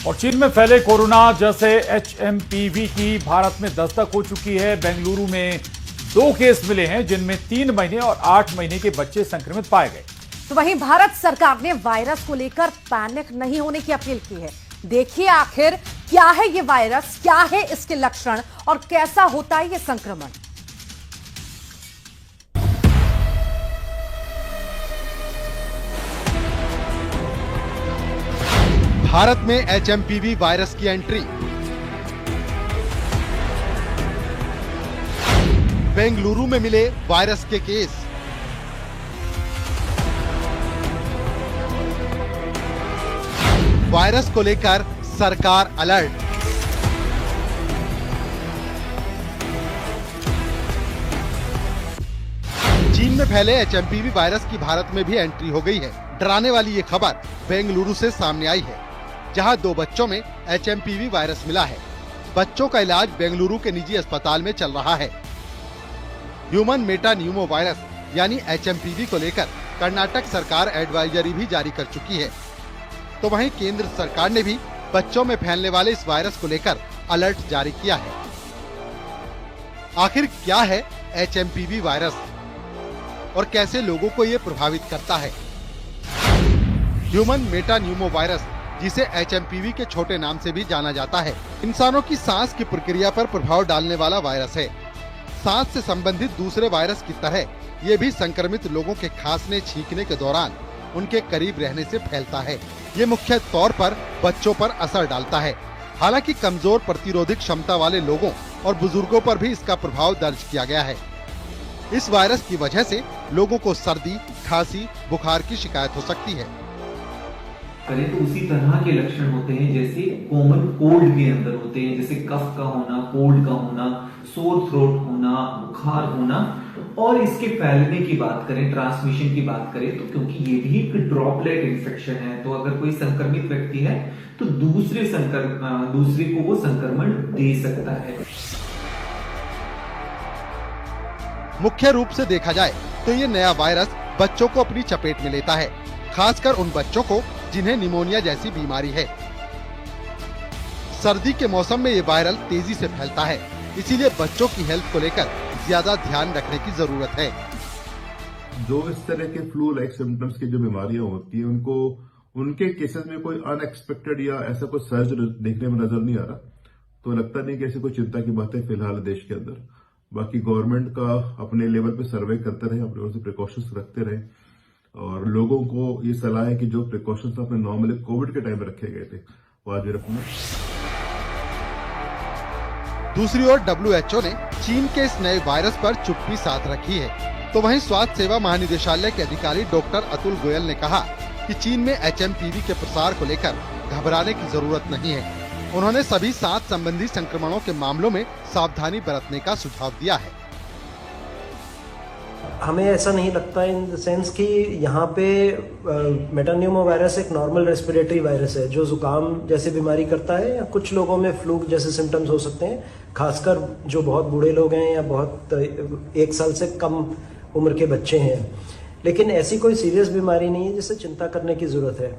और चीन में फैले कोरोना जैसे HMPV की भारत में दस्तक हो चुकी है। बेंगलुरु में 2 केस मिले हैं, जिनमें 3 महीने और 8 महीने के बच्चे संक्रमित पाए गए। तो वहीं भारत सरकार ने वायरस को लेकर पैनिक नहीं होने की अपील की है। देखिए आखिर क्या है ये वायरस, क्या है इसके लक्षण और कैसा होता है ये संक्रमण। भारत में HMPV वायरस की एंट्री। बेंगलुरु में मिले वायरस के केस। वायरस को लेकर सरकार अलर्ट। चीन में फैले HMPV वायरस की भारत में भी एंट्री हो गई है। डराने वाली ये खबर बेंगलुरु से सामने आई है, जहां 2 बच्चों में HMPV वायरस मिला है। बच्चों का इलाज बेंगलुरु के निजी अस्पताल में चल रहा है। ह्यूमन मेटा न्यूमो वायरस यानी HMPV को लेकर कर्नाटक सरकार एडवाइजरी भी जारी कर चुकी है। तो वहीं केंद्र सरकार ने भी बच्चों में फैलने वाले इस वायरस को लेकर अलर्ट जारी किया है। आखिर क्या है HMPV वायरस और कैसे लोगों को ये प्रभावित करता है? ह्यूमन मेटा न्यूमो वायरस, जिसे HMPV के छोटे नाम से भी जाना जाता है, इंसानों की सांस की प्रक्रिया पर प्रभाव डालने वाला वायरस है। सांस से संबंधित दूसरे वायरस की तरह ये भी संक्रमित लोगों के खांसने छींकने के दौरान उनके करीब रहने से फैलता है। ये मुख्य तौर पर बच्चों पर असर डालता है। हालांकि कमजोर प्रतिरोधक क्षमता वाले लोगों और बुजुर्गों पर भी इसका प्रभाव दर्ज किया गया है। इस वायरस की वजह से लोगों को सर्दी, खांसी, बुखार की शिकायत हो सकती है। करें तो उसी तरह के लक्षण होते हैं जैसे कॉमन कोल्ड के अंदर होते हैं, जैसे कफ का होना, कोल्ड का होना, सोर थ्रोट होना, बुखार होना। और इसके फैलने की बात करें, ट्रांसमिशन की बात करें, तो क्योंकि ये भी एक ड्रॉपलेट इन्फेक्शन है, तो अगर कोई संक्रमित व्यक्ति है तो दूसरे को वो संक्रमण दे सकता है। मुख्य रूप से देखा जाए तो ये नया वायरस बच्चों को अपनी चपेट में लेता है, खासकर उन बच्चों को जिन्हें निमोनिया जैसी बीमारी है। सर्दी के मौसम में ये वायरल तेजी से फैलता है, इसीलिए बच्चों की हेल्थ को लेकर ज्यादा ध्यान रखने की जरूरत है। जो इस तरह के फ्लू लाइक सिम्टम्स की जो बीमारियां होती है, उनके केसेस में कोई अनएक्सपेक्टेड या ऐसा कोई सर्ज देखने में नजर नहीं आ रहा, तो लगता नहीं कि ऐसी कोई चिंता की बात है फिलहाल देश के अंदर। बाकी गवर्नमेंट का अपने लेवल पे सर्वे करते रहे, अपने ओर से प्रिकॉशंस रखते रहे, और लोगों को ये सलाह है कि जो प्रिकॉशंस अपने नॉर्मली कोविड के टाइम में रखे गए थे वो आज भी रखना। दूसरी ओर WHO ने चीन के इस नए वायरस पर चुप्पी साध रखी है। तो वहीं स्वास्थ्य सेवा महानिदेशालय के अधिकारी डॉक्टर अतुल गोयल ने कहा कि चीन में HMPV के प्रसार को लेकर घबराने की जरूरत नहीं है। उन्होंने सभी सांस संबंधी संक्रमणों के मामलों में सावधानी बरतने का सुझाव दिया है। हमें ऐसा नहीं लगता इन द सेंस कि यहाँ पे मेटान्यूमो वायरस एक नॉर्मल रेस्पिरेटरी वायरस है जो जुकाम जैसी बीमारी करता है, या कुछ लोगों में फ्लू जैसे सिम्टम्स हो सकते हैं, खासकर जो बहुत बूढ़े लोग हैं या बहुत 1 साल से कम उम्र के बच्चे हैं। लेकिन ऐसी कोई सीरियस बीमारी नहीं है जिससे चिंता करने की जरूरत है।